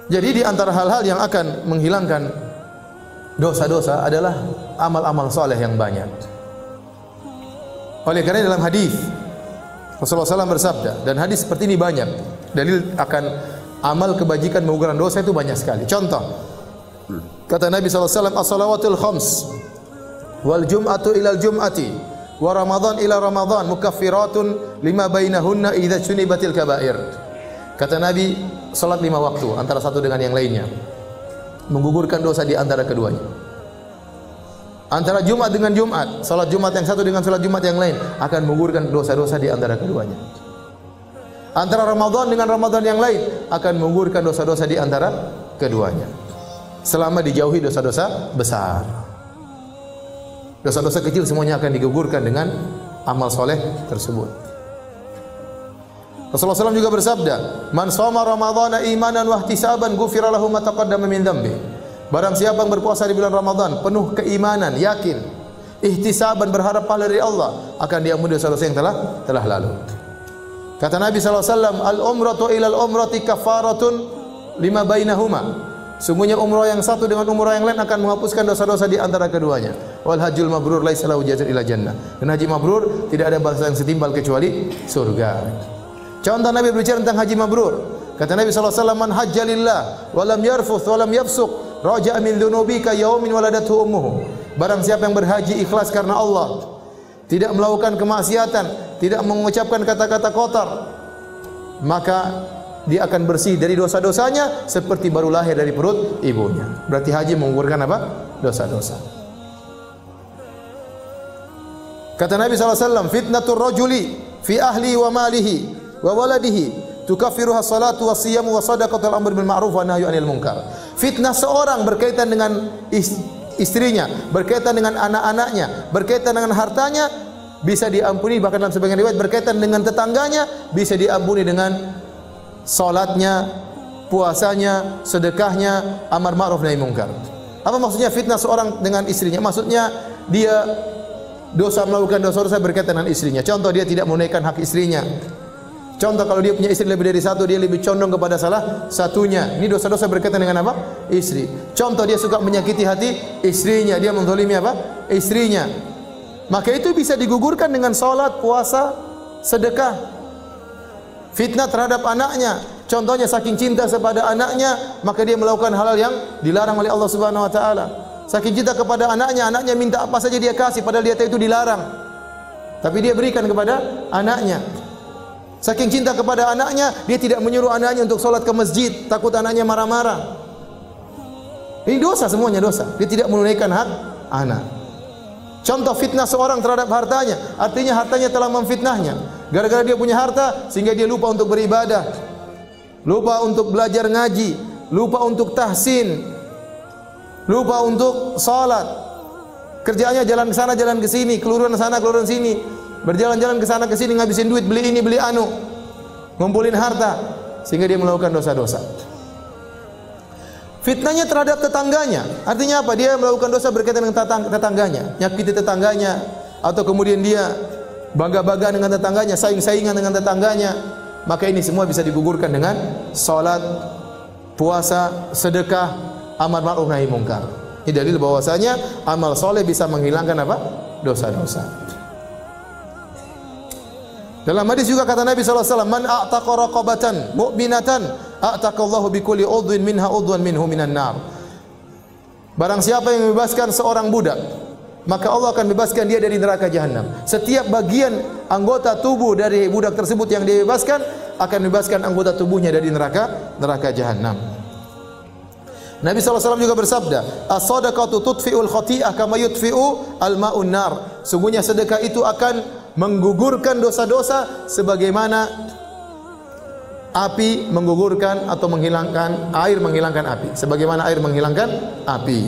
Jadi di antara hal-hal yang akan menghilangkan dosa-dosa adalah amal-amal soleh yang banyak. Oleh karena dalam hadis Rasulullah SAW bersabda, dan hadis seperti ini banyak dalil akan amal kebajikan menggugurkan dosa itu banyak sekali. Contoh, kata Nabi SAW, as-salawatul khams wal jum'atu ilal jum'ati wa ramadhan ila ramadhan mukaffiratun lima bainahunna idza junibatil kaba'ir. Kata Nabi, salat 5 waktu antara satu dengan yang lainnya menggugurkan dosa di antara keduanya. Antara Jumat dengan Jumat, salat Jumat yang satu dengan salat Jumat yang lain akan menggugurkan dosa-dosa di antara keduanya. Antara Ramadan dengan Ramadan yang lain akan menggugurkan dosa-dosa di antara keduanya. Selama dijauhi dosa-dosa besar. Dosa-dosa kecil semuanya akan digugurkan dengan amal soleh tersebut. Rasulullah SAW juga bersabda, "Man shoma Ramadhana imanan wa ihtisaban ghufira lahu ma taqaddama min dhanbi." Barang siapa yang berpuasa di bulan Ramadan penuh keimanan, yakin, ihtisaban, berharap pahala dari Allah, akan diampuni dosa-dosa yang telah lalu. Kata Nabi SAW, "Al-umratu ila al-umrati kafaratun lima bainahuma." Sungguhnya umrah yang satu dengan umrah yang lain akan menghapuskan dosa-dosa di antara keduanya. Wal hajjul mabrur laisa lahu jazaa'un illa jannah. Dan haji mabrur tidak ada balasan yang setimpal kecuali surga. Contoh Nabi berbicara tentang haji mabrur. Kata Nabi SAW, "Man hajja lillah wa lam yarfuth wa lam yafsuq raja'a min dhunubi ka yaumin waladathu ummuhu." Barang siapa yang berhaji ikhlas karena Allah, tidak melakukan kemaksiatan, tidak mengucapkan kata-kata kotor, maka dia akan bersih dari dosa-dosanya seperti baru lahir dari perut ibunya. Berarti haji menggugurkan apa? Dosa-dosa. Kata Nabi SAW, "Fitnatur rajuli fi ahli wa malihi wa waladihi tukaffiruha salatu wa siyamu wa sadaqatul amr bil ma'ruf wa nahyu 'anil munkar." Fitnah seorang berkaitan dengan istrinya, berkaitan dengan anak-anaknya, berkaitan dengan hartanya bisa diampuni, bahkan dalam sebagian riwayat berkaitan dengan tetangganya bisa diampuni dengan salatnya, puasanya, sedekahnya, amar ma'ruf nahi munkar. Apa maksudnya fitnah seorang dengan istrinya? Maksudnya dia dosa melakukan dosa-dosa berkaitan dengan istrinya. Contoh, dia tidak menunaikan hak istrinya. Contoh, kalau dia punya istri lebih dari satu, dia lebih condong kepada salah satunya. Ini dosa-dosa berkaitan dengan apa? Istri. Contoh, dia suka menyakiti hati istrinya, dia menzalimi apa? Istrinya. Maka itu bisa digugurkan dengan salat, puasa, sedekah. Fitnah terhadap anaknya. Contohnya, saking cinta kepada anaknya, maka dia melakukan hal-hal yang dilarang oleh Allah Subhanahu wa taala. Saking cinta kepada anaknya, anaknya minta apa saja dia kasih padahal dia tahu itu dilarang. Tapi dia berikan kepada anaknya. Saking cinta kepada anaknya, dia tidak menyuruh anaknya untuk sholat ke masjid, takut anaknya marah-marah. Ini dosa, semuanya dosa. Dia tidak menunaikan hak anak. Contoh fitnah seorang terhadap hartanya, artinya hartanya telah memfitnahnya. Gara-gara dia punya harta, sehingga dia lupa untuk beribadah, lupa untuk belajar ngaji, lupa untuk tahsin, lupa untuk sholat. Kerjaannya jalan ke sana, jalan ke sini, keluruan sana, keluruan sini. Berjalan-jalan ke sana ke sini, ngabisin duit, beli ini, beli anu, ngumpulin harta, sehingga dia melakukan dosa-dosa. Fitnahnya terhadap tetangganya, artinya apa? Dia melakukan dosa berkaitan dengan tetangganya, nyakiti tetangganya, atau kemudian dia bangga-bangga dengan tetangganya, saing-saingan dengan tetangganya. Maka ini semua bisa digugurkan dengan salat, puasa, sedekah, amar ma'ruf nahi munkar. Ini dalil bahwasanya amal soleh bisa menghilangkan apa? Dosa-dosa. Dalam hadis juga kata Nabi SAW, "Man a'taqa raqabatan mu'minatan a'taqallahu bikulli udhin minha udwan minhu minan nar." Barang siapa yang membebaskan seorang budak, maka Allah akan bebaskan dia dari neraka jahanam. Setiap bagian anggota tubuh dari budak tersebut yang dia bebaskan akan bebaskan anggota tubuhnya dari neraka jahanam. Nabi SAW juga bersabda, "As-sadaqatu tudfi'ul khati'ah kama yudfi'u al-ma'un nar." Sungguhnya sedekah itu akan menggugurkan dosa-dosa sebagaimana api menggugurkan atau menghilangkan air menghilangkan api, sebagaimana air menghilangkan api.